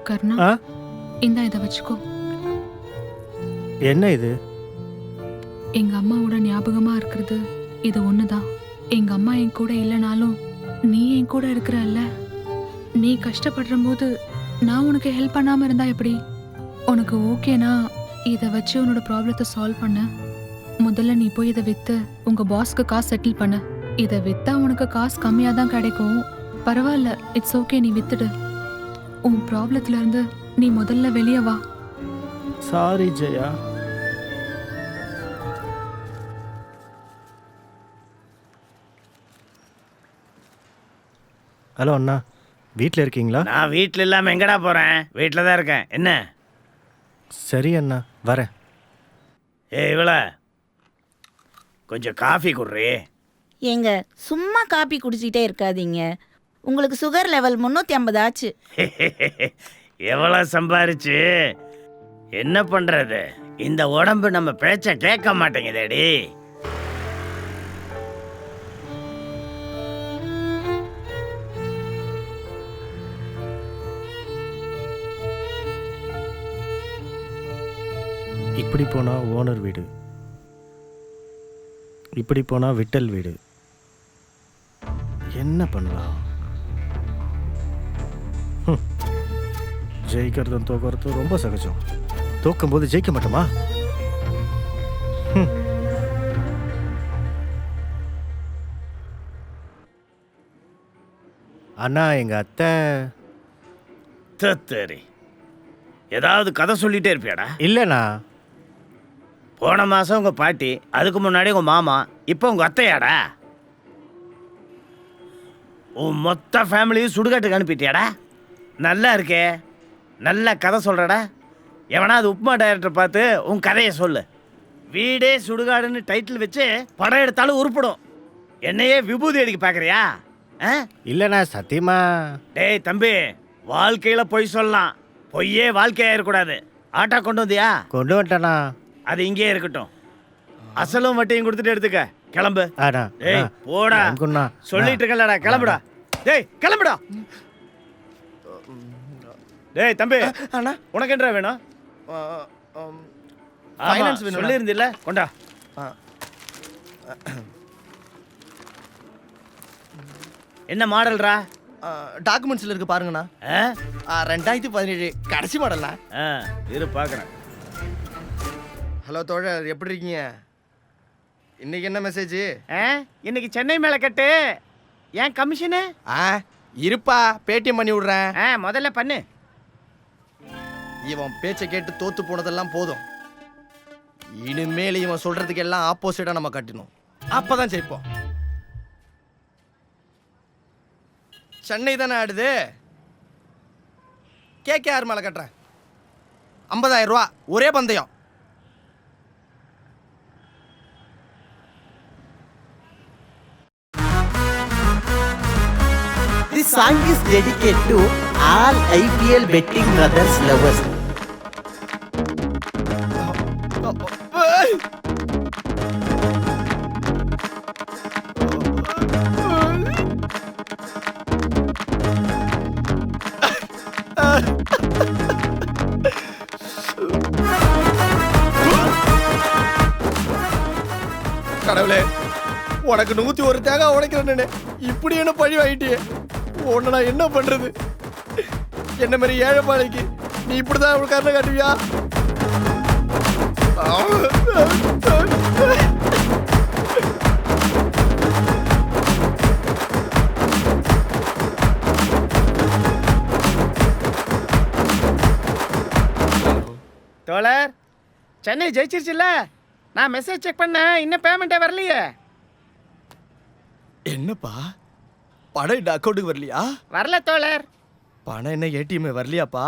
கர்ணா, இந்த இதை வச்சுக்கோ. என்ன இது? எங்க அம்மாவோட ஞாபகமா இருக்கிறது இது ஒண்ணுதான். எங்க அம்மா என் கூட இல்லைனாலும் நீ என் கூட இருக்கிறல்ல. நீ கஷ்டப்படுற போது நான் உனக்கு ஹெல்ப் பண்ணாம இருந்தா எப்படி? உனக்கு ஓகேனா இதை வச்சு உன்னோட ப்ராப்ளத்தை சால்வ் பண்ண. முதல்ல நீ போய் இதை வித்து உங்க பாஸ்க்கு காசு செட்டில் பண்ண. இதை வித்தா உனக்கு காசு கம்மியா தான் கிடைக்கும். பரவாயில்ல, இட்ஸ் ஓகே, நீ வித்துடு. உன் ப்ராப்ளத்துல இருந்து நீ முதல்ல வெளியே வா. சாரி ஜெயா. ஹலோ அண்ணா, வீட்டில் இருக்கீங்களா? நான் வீட்டில் இல்லாமல் எங்கடா போகிறேன்? வீட்டில் தான் இருக்கேன். என்ன? சரி அண்ணா, வரேன். இவள கொஞ்சம் காஃபி குடுறே. ஏங்க சும்மா காப்பி குடிச்சிட்டே இருக்காதீங்க. உங்களுக்கு சுகர் லெவல் 350 ஆச்சு. எவ்வளோ சம்பாரிச்சு என்ன பண்ணுறது? இந்த உடம்பு நம்ம பேச்ச கேட்க மாட்டேங்குதேடி. இப்படி போனால் ஓனர் வீடு, இப்படி போனால் விட்டல் வீடு. என்ன பண்ணலாம்? ஜெயிக்கிறதும் தோக்கிறதும் ரொம்ப சகஜம். தோக்கும் போது ஜெயிக்க மாட்டோமா? அண்ணா, எங்க அத்தை தத்தரி ஏதாவது கதை சொல்லிட்டே இருப்பியாடா? இல்லைண்ணா. போன மாதம் உங்கள் பாட்டி, அதுக்கு முன்னாடி உங்கள் மாமா, இப்போ உங்கள் அத்தையாடா? உன் மொத்த ஃபேமிலியும் சுடுகாட்டுக்கு அனுப்பிட்டியாடா? நல்லா இருக்கே, நல்ல கதை சொல்கிறடா. எவனா அது உப்புமா டைரக்டர் பார்த்து உன் கதையை சொல்லு. வீடே சுடுகாடுன்னு டைட்டில் வச்சு படம் எடுத்தாலும் உருப்படும். என்னையே விபூதி அடிக்க பார்க்குறியா? இல்லைண்ணா, சத்தியமா. டேய் தம்பி, வாழ்க்கையில் பொய் சொல்லலாம், பொய்யே வாழ்க்கையாயிருக்கூடாது. ஆட்டோ கொண்டு வந்தியா? கொண்டு வந்துட்டேண்ணா. அது இங்கே இருக்கட்டும். அசலும் வட்டையும் கொடுத்துட்டு எடுத்துக்க. கிளம்பு. டேய் போடா, சொல்லிட்டு இருக்கலடா. கிளம்புடா. டேய் கிளம்புடா. டேய் தம்பி, அண்ணா உனக்கு என்ன வேணும்? ஃபைனான்ஸ் வேணும். சொல்லியிருந்தில்ல, கொண்டா. என்ன மாடல்ரா? டாக்குமெண்ட்ஸில் இருக்கு பாருங்கண்ணா. 2017 கடைசி மாடல்ண்ணா. இரு பார்க்குறேன். ஹலோ தோழர், எப்படி இருக்கீங்க? இன்னைக்கு என்ன மெசேஜ்? இன்னைக்கு சென்னை மேலே கட்டு. ஏன் கமிஷனு? இருப்பா, பேடிஎம் பண்ணி விடுறேன். முதல்ல பண்ணு. இவன் பேச்சை கேட்டு தோத்து போனதெல்லாம் போதும். இனிமேல் இவன் சொல்றதுக்கு எல்லாம் ஆப்போசிட்டா நம்ம கட்டணும். அப்பதான் ஜெயிப்போம். சென்னை தானே ஆடுது. கேகேஆர் மேல கட்டுறேன். 50,000 ரூபா ஒரே பந்தயம். This song is dedicated to all IPL betting brothers lovers. கடவுளே, உனக்கு 101 தேங்காய் உடைக்கிறேன்னு இப்படி என்ன பழி வாங்கிட்டியே. உன்னை நான் என்ன பண்றது? என்ன மாதிரி ஏழை பாளைக்கு நீ இப்படிதான் அவள் கருணை காட்டுவியா? தோழர், சென்னை ஜெயிச்சிருச்சுல்ல? நான் மெசேஜ் செக் பண்ணேன், இன்னும் பேமெண்ட்டே வரலையே. என்னப்பா, பணம் இந்த அக்கௌண்ட்டுக்கு வரலையா? வரல தோழர். பணம் என்ன ஏடிஎம் வரலையாப்பா?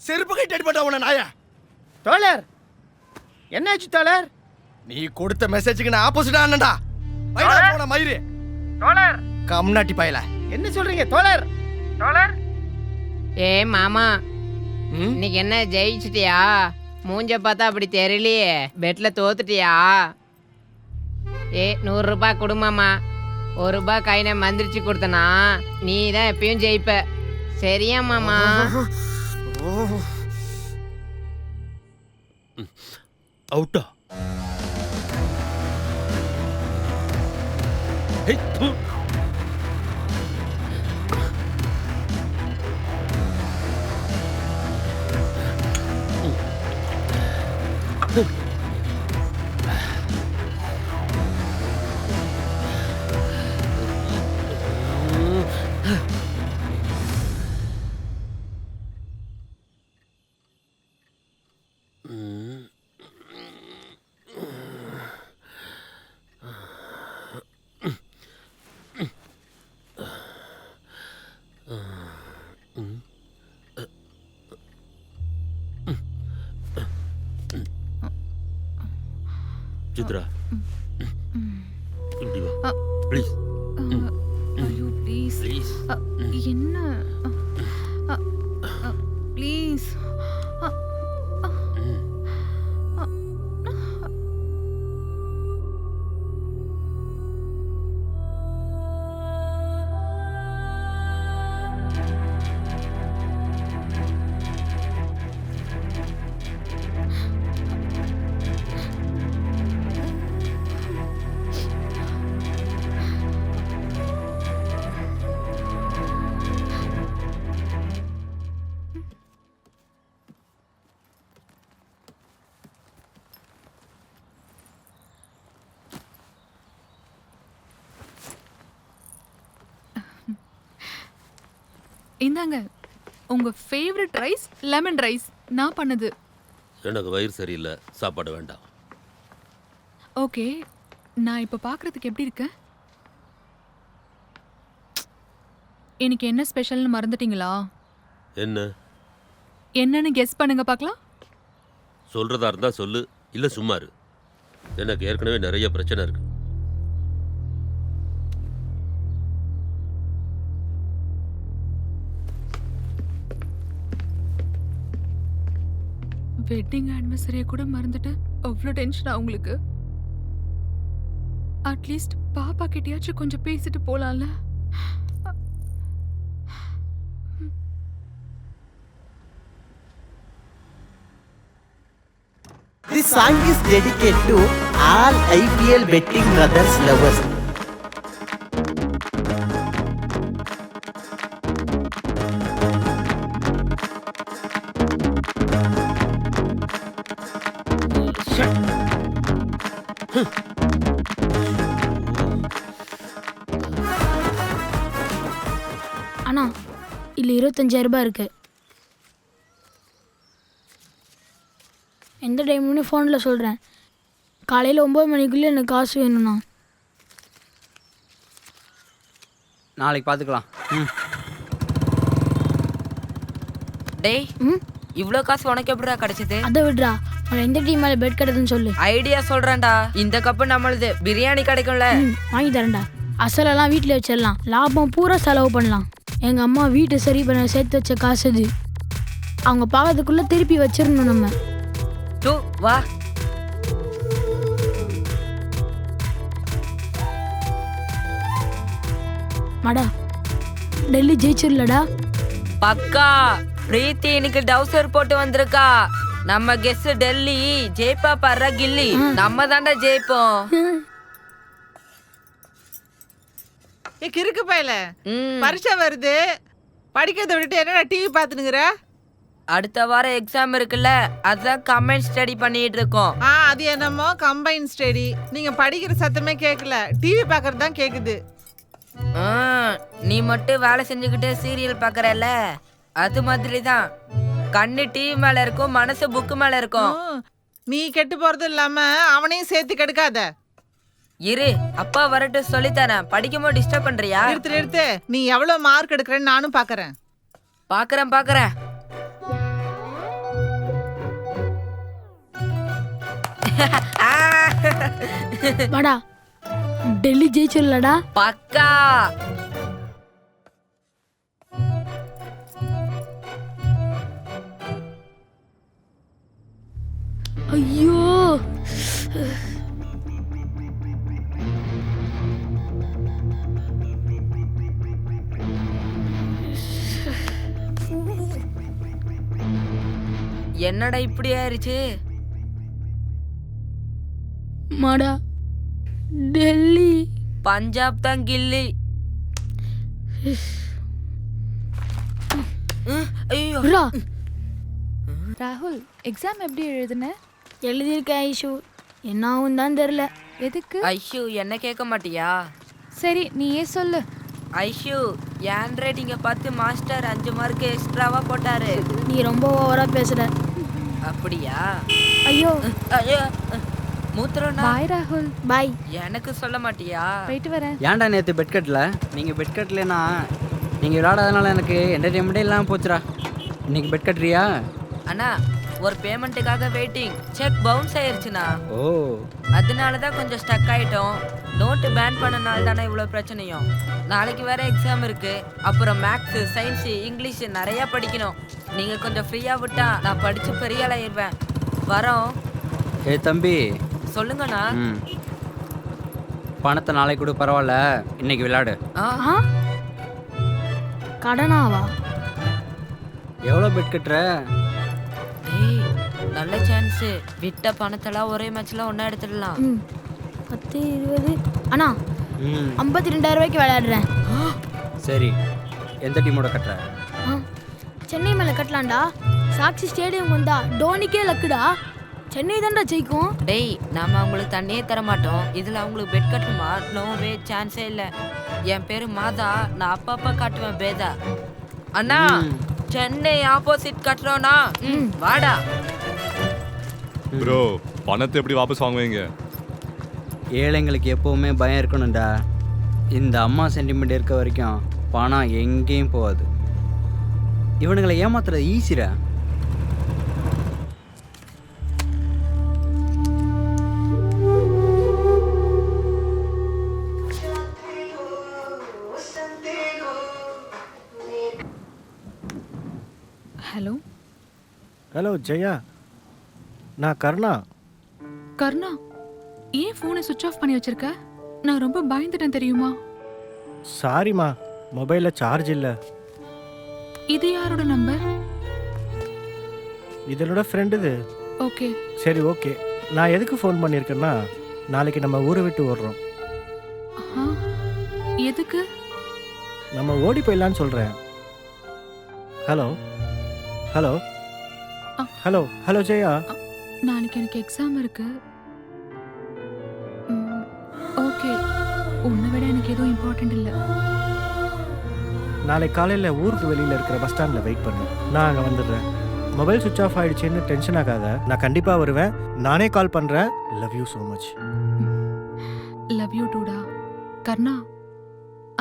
செருப்பு கை அடிப்பட்டா உன நாயா. தோழர் என்னாச்சு தோழர்? நீ கொடுத்த மெசேஜுக்கு நான் ஆப்போசிட்டா அண்ணன்டா. வைடா போன மயிரு. தோழர் கம்னாட்டி பயல. என்ன சொல்றீங்க தோழர்? தோழர் ஏ மாமா, இன்னைக்கு என்ன ஜெயிச்சிட்டியா? மூஞ்ச பார்த்தா அப்படி தெரியலையே. பெட்ல தோத்துட்டியா? 100 கொடுமாமா. 1 ரூபாய் கையில மந்திரிச்சு கொடுத்தனா நீ தான் எப்பயும் ஜெயிப்ப. சரியா மாமா? அவுட்டா? சித்ரா, இப்படி வா ப்ளீஸ். ஐயோ ப்ளீஸ். ப்ளீஸ். என்ன ப்ளீஸ். இந்தாங்க உங்க ஃபேவரட் ரைஸ், லெமன் ரைஸ் நான் பண்ணது. எனக்கு வயிறு சரியில்லை, சாப்பாடு வேண்டாம். ஓகே, நான் இப்போ பார்க்கறதுக்கு எப்படி இருக்கேன்? இன்னைக்கு என்ன ஸ்பெஷல்னு மறந்துட்டீங்களா? என்ன என்னன்னு கெஸ் பண்ணுங்க பார்க்கலாம். சொல்றதா இருந்தா சொல்லு, இல்ல சும்மா இரு. எனக்கு ஏற்கனவே நிறைய பிரச்சனை இருக்கு. வெட்டிங் ஆனிவர்சரியை கூட மறந்துட்டு அவ்வளோ டென்ஷனா உங்களுக்கு? அட்லீஸ்ட் பாப்பா கிட்டயாச்சும் கொஞ்சம் பேசிட்டு போலாம்ல. This song is dedicated to all IPL betting brothers lovers. அண்ணா இல்லை 25,000 ரூபாய் இருக்கு. எந்த டைம்னு ஃபோனில் சொல்கிறேன். காலையில் 9 மணிக்குள்ளே எனக்கு காசு வேணும்ண்ணா. நாளைக்கு பார்த்துக்கலாம். டேய், இவ்ளோ காசு உனக்கு எப்படிடா கிடைச்சது? அதை விட்றா, உனக்கு எந்த டீம் மேலே பெட் கிடைக்குதுன்னு சொல்லு. ஐடியா சொல்றேன்டா. இந்த கப்பு நம்மளுது, பிரியாணி கிடைக்கும்ல. வாங்கி தரேன்டா. அசலெல்லாம் வீட்டில் வச்சிடலாம், லாபம் பூரா செலவு பண்ணலாம். எங்கள் அம்மா வீட்டை சரி பண்ண சேர்த்து வச்ச காசு இது. அவங்க பார்க்கறதுக்குள்ளே திருப்பி வச்சிடணும் நம்ம. டூ வா. மாடா, டெல்லி ஜெயிச்சிடலடா. பக்கா. பிரீத்தி இன்னைக்கு டவுசர் போட்டு வந்திருக்கா. நம்ம கெஸ் டெல்லி ஜெயிப்பா பாரு கில்லி. நம்ம தாண்டா ஜெயிப்போம். கிறுக்கு பயல, பரீட்சை வருது, படிக்கிறத விட்டுட்டு என்னடா டிவி பாத்துனுங்கற? அடுத்த வாரம் எக்ஸாம் இருக்குல்ல, அதான் கம்பைன் ஸ்டடி பண்ணிட்டு இருக்கோம். அது என்னமோ கம்பைன் ஸ்டடி. நீங்க படிக்கிற சத்தமே கேட்கல, டிவி பாக்குறது தான் கேக்குது. நீ மட்டும் வேலை செஞ்சுக்கிட்டு சீரியல் பாக்குறல, அது மாதிரி தான். கண்ணு டிவி மேல இருக்கும், மனசு புக்கு மேல இருக்கும். நீ கெட்டு போறது இல்லாம அவனையும் சேர்த்து கெடுக்காத. இரு, அப்பா வரட்டு சொல்லித்தரேன். படிக்கும்போது டிஸ்டர்ப் பண்றியா? நிறுத்து. நீ எவ்வளவு மார்க் எடுக்கிறேன்னு நானும் பாக்குறேன். பாக்குறேன். வாடா, டெல்லி ஜெயிச்சிடலடா. பக்கா. ஐயோ, என்னடா இப்படி ஆயிருச்சு? மாடா டெல்லி பஞ்சாப் தான் கில்லி. ஐயோ ரா ராகுல் எக்ஸாம் எப்படி எழுதுன? எழுதியிருக்கேன் ஐஷு, என்ன ஆகும் தான் தெரில. எதுக்கு? ஐஷு என்ன கேட்க மாட்டியா? சரி நீயே சொல்லு. ஐஷு ஹேண்ட் ரைட்டிங்கை பார்த்து மாஸ்டர் 5 மார்க் எக்ஸ்ட்ராவா போட்டாரு. நீ ரொம்ப ஓவரா பேசுற. அப்படியா? ஐயோ ஐயோ மூத்திரம்னா பாய் ராகுல். பாய். எனக்கு சொல்ல மாட்டியா? போயிட்டு வரேன். ஏன்டா நேற்று பெட் கட்டல? நீங்கள் பெட் கட்டலனா நீங்கள் விளையாடாதனால எனக்கு என்டர்டைன்மெண்ட்டே இல்லாமல் போச்சுடா. இன்னைக்கு பெட் கட்டுறியா? அண்ணா ஒரு பேமெண்ட்டுக்காக வெயிட்டிங். செக் பவுன்ஸ் ஆயிருச்சுண்ணா. ஓ அதனால தான் கொஞ்சம் ஸ்டக் ஆயிட்டோம். நோட்டு பேன் பண்ணனால தானே இவ்வளோ பிரச்சனையும். நாளைக்கு வேற எக்ஸாம் இருக்கு. அப்புறம் மேக்ஸு, சயின்ஸு, இங்கிலீஷு நிறையா படிக்கணும். நீங்கள் கொஞ்சம் ஃப்ரீயாக விட்டா நான் படித்து பெரிய ஆளாயிருவேன். வரோம். ஏ தம்பி. சொல்லுங்கண்ணா. பணத்தை நாளைக்கு கூட பரவாயில்ல, இன்னைக்கு விளையாடு. ஆ கடனாவா? எவ்வளோ பெட் கட்டுற? டேய் நல்ல சான்ஸு. விட்ட பணத்தெல்லாம் ஒரே மேட்ச்ல ஒன்றா எடுத்துடலாம். 10 20 அண்ணா ம் 52,000 ரூபாய்க்கு விளையாடுறேன். சரி, எந்த டீமோட கட்டுற? சென்னை மேலே கட்டலாம்டா. சாக்ஷி ஸ்டேடியம் வந்தா டோனிக்கே லக்குடா. சென்னை தான்டா ஜெயிக்கும். டேய் நாம அவங்களுக்கு தண்ணியே தர மாட்டோம். இதில் அவங்களுக்கு பெட் கட்டுமா? நோவே சான்ஸே இல்லை. என் பேரு மாதா. நான் அப்பப்போ காட்டுவேன் பேதா. அண்ணா சென்னை ஆப்போசிட் கட்டுறோண்ணா. வாடா. ப்ரோ பணத்தை எப்படி வாபஸ் வாங்குவீங்க? ஏழைங்களுக்கு எப்போவுமே பயம் இருக்கணும்டா. இந்த அம்மா சென்டிமெண்ட் இருக்க வரைக்கும் பணம் எங்கேயும் போகாது. இவனுங்களை ஏமாத்துறது ஈஸிடா. ஹலோ. ஹலோ ஜெயா, நான் கர்ணா. கர்ணா, ஏன் ஃபோனை சுவிட்ச் ஆஃப் பண்ணி வச்சிருக்க? நான் ரொம்ப பயந்துட்டேன் தெரியுமா? சாரிம்மா, மொபைலில் சார்ஜ் இல்லை. இது யாரோட நம்பர்? இதனோட ஃப்ரெண்டு இது. ஓகே. சரி ஓகே, நான் எதுக்கு ஃபோன் பண்ணியிருக்கேன்னா, நாளைக்கு நம்ம ஊரை விட்டு ஓடுறோம். எதுக்கு? நம்ம ஓடி போயிடலான்னு சொல்கிறேன். Hello hello hello hello Jaya. நாளைக்கு எனக்கு எக்ஸாம் இருக்கு. ஓகே, உன்னை விட எனக்கு எதுவும் இம்பார்ட்டன்ட் இல்லை. நாளைக்கு காலையில் ஊருக்கு வெளியில் இருக்கிற பஸ் ஸ்டாண்டில் வெயிட் பண்ணு, நான் அங்கே வந்துடுறேன். மொபைல் சுவிட்ச் ஆஃப் ஆகிடுச்சின்னு டென்ஷன் ஆகாத, நான் கண்டிப்பாக வருவேன். நானே கால் பண்ணுறேன். Love you so much. Love you டூடா. கர்ணா,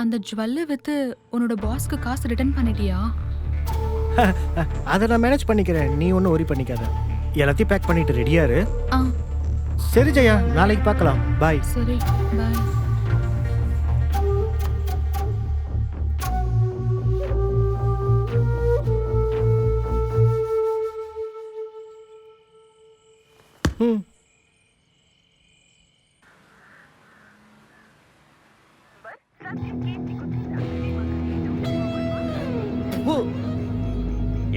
அந்த ஜுவல்லை விற்று உன்னோட பாஸ்க்கு காசு ரிட்டர்ன் பண்ணிட்டியா? அதை நான் மேனேஜ் பண்ணிக்கிறேன், நீ ஒன்றும் ஒரி பண்ணிக்காத. எல்லாத்தையும் பேக் பண்ணிட்டு ரெடியாரு. சரி ஜெயா, நாளைக்கு பார்க்கலாம். பாய். சரி பாய்.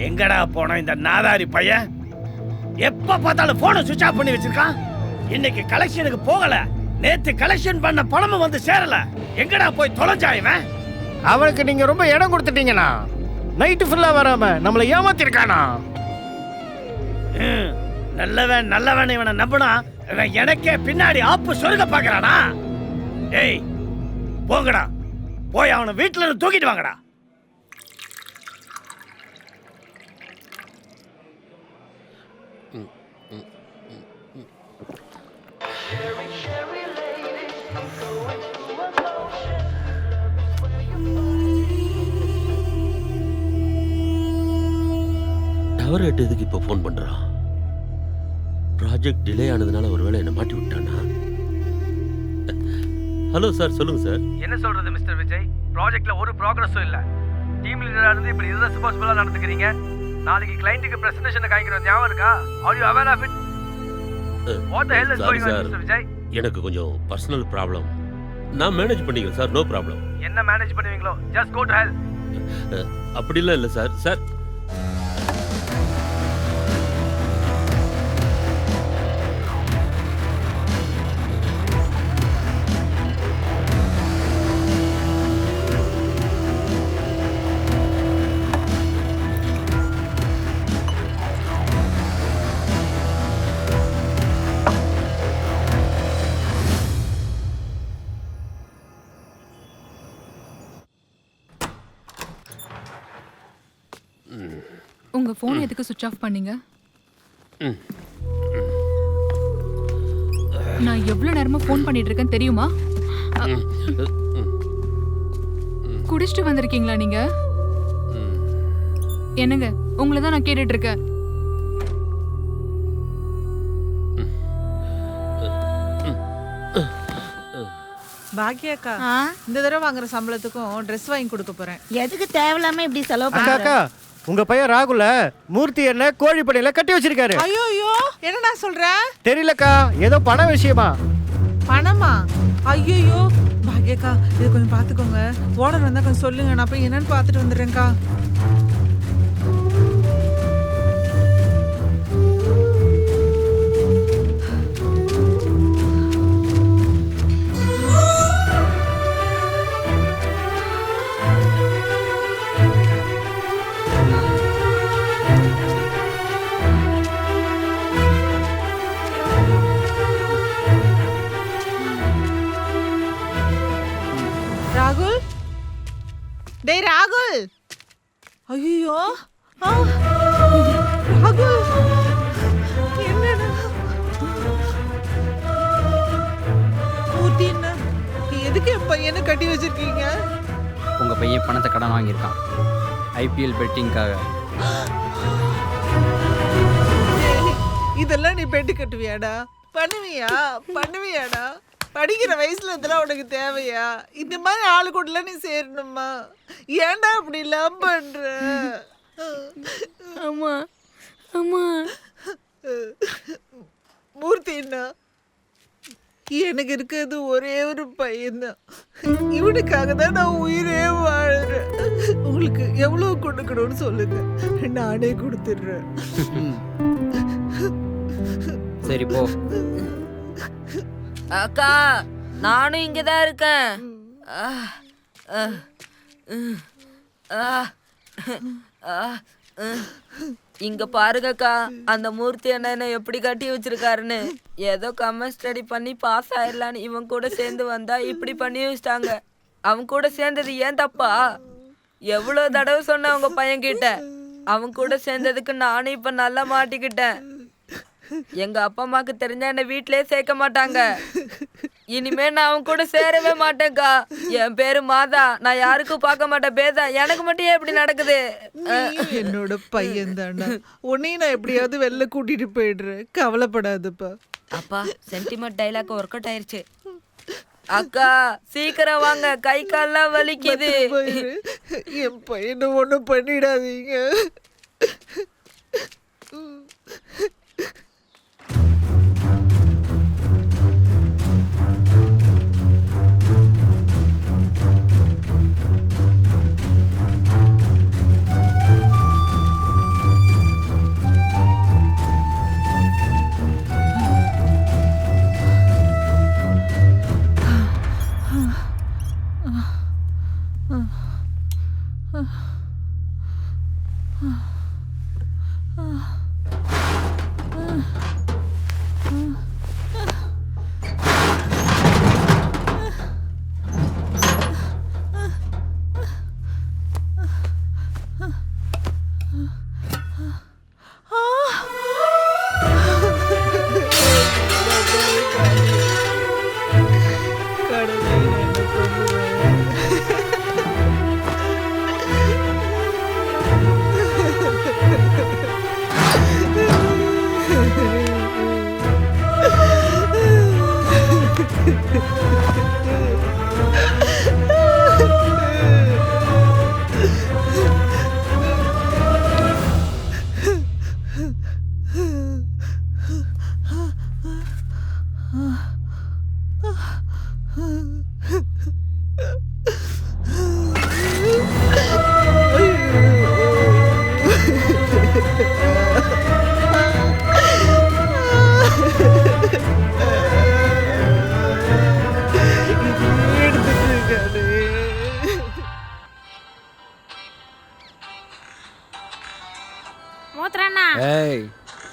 எங்கடா போன இந்த நாதாரி பையன்? எப்ப பார்த்தாலும் போனை சுவிட்ச் ஆஃப் பண்ணி வச்சிருக்கான். இன்னைக்கு கலெக்ஷனுக்கு போகல. நேத்து கலெக்ஷன் பண்ண பணமும் வந்து சேரல. எங்கடா போய் தொலைஞ்சா இவன்? அவனுக்கு நீங்க ரொம்ப இடம் கொடுத்துட்டீங்கண்ணா. நைட்டு ஃபுல்லா வராம நம்மளை ஏமாத்திருக்கானா. நல்லவன் நல்லவன் இவனை நம்பினா இவன் எனக்கே பின்னாடி ஆப்பு சொருக பாக்குறானா? ஏய் போங்கடா, போய் அவனை வீட்டுல இருந்து தூக்கிட்டு வாங்கடா. டவர் ரேட் எதுக்கு இப்போ ஃபோன் பண்றான்? ப்ராஜெக்ட் டிலே ஆனதுனால ஒருவேளை என்ன மாட்டி விட்டானா? ஹலோ சார், சொல்லுங்க சார். என்ன சொல்றது மிஸ்டர் விஜய்? ப்ராஜெக்ட்ல ஒரு ப்ராக்ரஸும் இல்ல. டீம் லீடரா இருந்து இப்படி irresponsible-ஆ நடந்துக்கிறீங்க. நாளைக்கு கிளையண்ட்டுக்கு பிரசன்டேஷன் காய்க்கிறோம், ஞாபகம் இருக்கா? Are you aware of it? What the hell is going on mister Vijay? எனக்கு கொஞ்சம் பர்சனல் ப்ராப்ளம். நான் மேனேஜ் பண்ணிக்கிறேன் சார், நோ ப்ராப்ளம். என்ன மேனேஜ் பண்ணுவீங்களோ? Just go to hell. அப்படிலாம் இல்லை சார். சார் உங்க போன் எதுக்கு சுவிட்ச் ஆஃப் பண்ணீங்க? நான் எவ்வளவு நேரமா ஃபோன் பண்ணிட்டு இருக்கேன் தெரியுமா? குடிச்சிட்டு வந்திருக்கீங்களா நீங்க? என்னங்க, உங்களை தான் நான் கேட்டுட்டு இருக்கேன். பாக்கியாக்கா, இந்த தடவை வாங்குற சம்பளத்துக்கும் ட்ரெஸ் வாங்கி கொடுக்க போறேன். எதுக்கு தேவையில்லாம இப்படி செலவு அக்கா பண்ற? அக்கா, உங்க பையன் ராகுல மூர்த்தி என்ன கோழிப்படையில கட்டி வச்சிருக்காரு. ஐயோ என்னடா சொல்ற? தெரியலக்கா, ஏதோ பண விஷயமா. பணமா? ஐயோ பாக்கியாக்கா, இது கொஞ்சம் பாத்துக்கோங்க. ஓனர் வந்தா கொஞ்சம் சொல்லுங்க, நான் போய் என்னன்னு பாத்துட்டு வந்துடுறேன்க்கா. ராகுல், டேய் ராகுல். ஐயோ ராகுல், என்னடா ஊட்டின்னா எதுக்கு என் பையனை கட்டி வச்சிருக்கீங்க? உங்கள் பையன் பணத்தை கடன் வாங்கியிருக்கான் ஐபிஎல் பெட்டிங்காக. இதெல்லாம் நீ பெட்டு கட்டுவியாடா? பண்ணுவியாடா? படிக்கிற வயசுல இதெல்லாம் உனக்கு தேவையா? இந்த மாதிரி ஆளு கூடல நீ சேரணுமா? ஏன்டா அப்படி எல்லாம் பண்ற? அம்மா அம்மா மூர்த்தின்னா எனக்கு இருக்கிறது ஒரே ஒரு பையன்தான். இவனுக்காக தான் நான் உயிரே வாழறேன். உங்களுக்கு எவ்வளவு கொடுக்கணும்னு சொல்லுங்க, நானே கொடுத்துடுறேன். சரி போ. அக்கா, நானும் இங்கே தான் இருக்கேன். இங்க பாருங்கக்கா, அந்த மூர்த்தி என்ன எப்படி கட்டி வச்சிருக்காருன்னு. ஏதோ கமெண்ட் ஸ்டடி பண்ணி பாஸ் ஆயிடலான்னு இவன் கூட சேர்ந்து வந்தா இப்படி பண்ணி வச்சிட்டாங்க. அவன் கூட சேர்ந்தது ஏன் தப்பா? எவ்வளோ தடவை சொன்னேன் உங்க பையன் கிட்ட. அவன் கூட சேர்ந்ததுக்கு நானும் இப்ப நல்லா மாட்டிக்கிட்டேன். எங்க அப்பா அம்மாக்கு தெரிஞ்சா என்ன வீட்லயே சேர்க்க மாட்டாங்க. இனிமே நான் அவன் கூட சேரவே மாட்டேன்க்கா. என் பேரு மாதா, நான் யாருக்கும் பார்க்க மாட்டேன் பேதா. எனக்கு மட்டும் ஏன் இப்படி நடக்குது? என்னோட பையன் தாண்டா, உன்னையும் நான் எப்படியாவது வெளில கூட்டிட்டு போயிடுறேன், கவலைப்படாதப்பா. அப்பா, சென்டிமெண்ட் டைலாக் ஒர்க் அவுட் ஆயிருச்சு. அக்கா சீக்கிரம் வாங்க, கை கால்லாம் வலிக்குது. என் பையனை ஒண்ணும் பண்ணிடாதீங்க.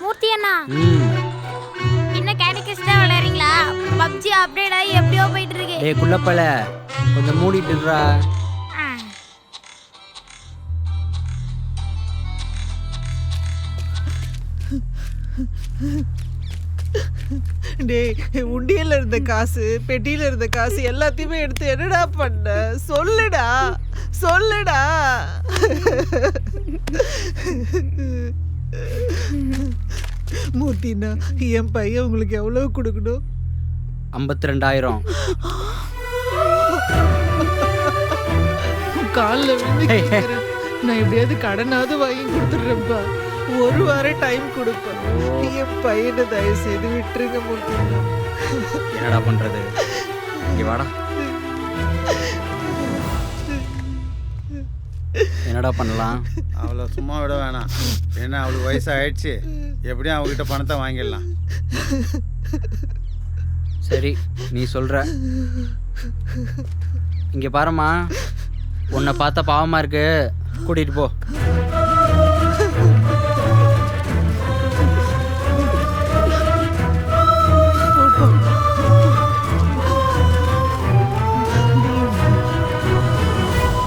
மூர்த்தி அண்ணா, இன்னும் கேண்டி கிரஷ் தான் விளையாடுறீங்களா? பப்ஜி அப்டேட் ஆகி எப்படியோ போயிட்டு இருக்கு. டேய் குள்ளப்பல, கொஞ்சம் மூடிட்டுறா. டேய் உண்டியல்ல இருந்த காசு பெட்டியில இருந்த காசு எல்லாத்தையுமே எடுத்து என்னடா பண்ண? சொல்லுடா சொல்லுடா. மூர்த்தினா என் பையன் உங்களுக்கு எவ்வளவு கொடுக்கணும்? 52,000. காலில் விழுந்து கேட்கிறேன். நான் எப்படியாவது கடனாவது வாங்கி கொடுத்துட்றேன்ப்பா. ஒரு வாரம் டைம் கொடுப்பேன். என் பையனை தயவு செய்து விட்டுருங்க மூர்த்தினா. என்னடா பண்றது? இங்க வாடா. என்னடா பண்ணலாம்? அவளை சும்மா விட வேணாம். ஏன்னா அவளுக்கு வயசு ஆயிடுச்சு. எப்படியும் அவகிட்ட பணத்தை வாங்கிடலாம். சரி நீ சொல்ற. இங்க பாரும்மா, உன்னை பார்த்தா பாவமா இருக்கு, கூட்டிட்டு போ.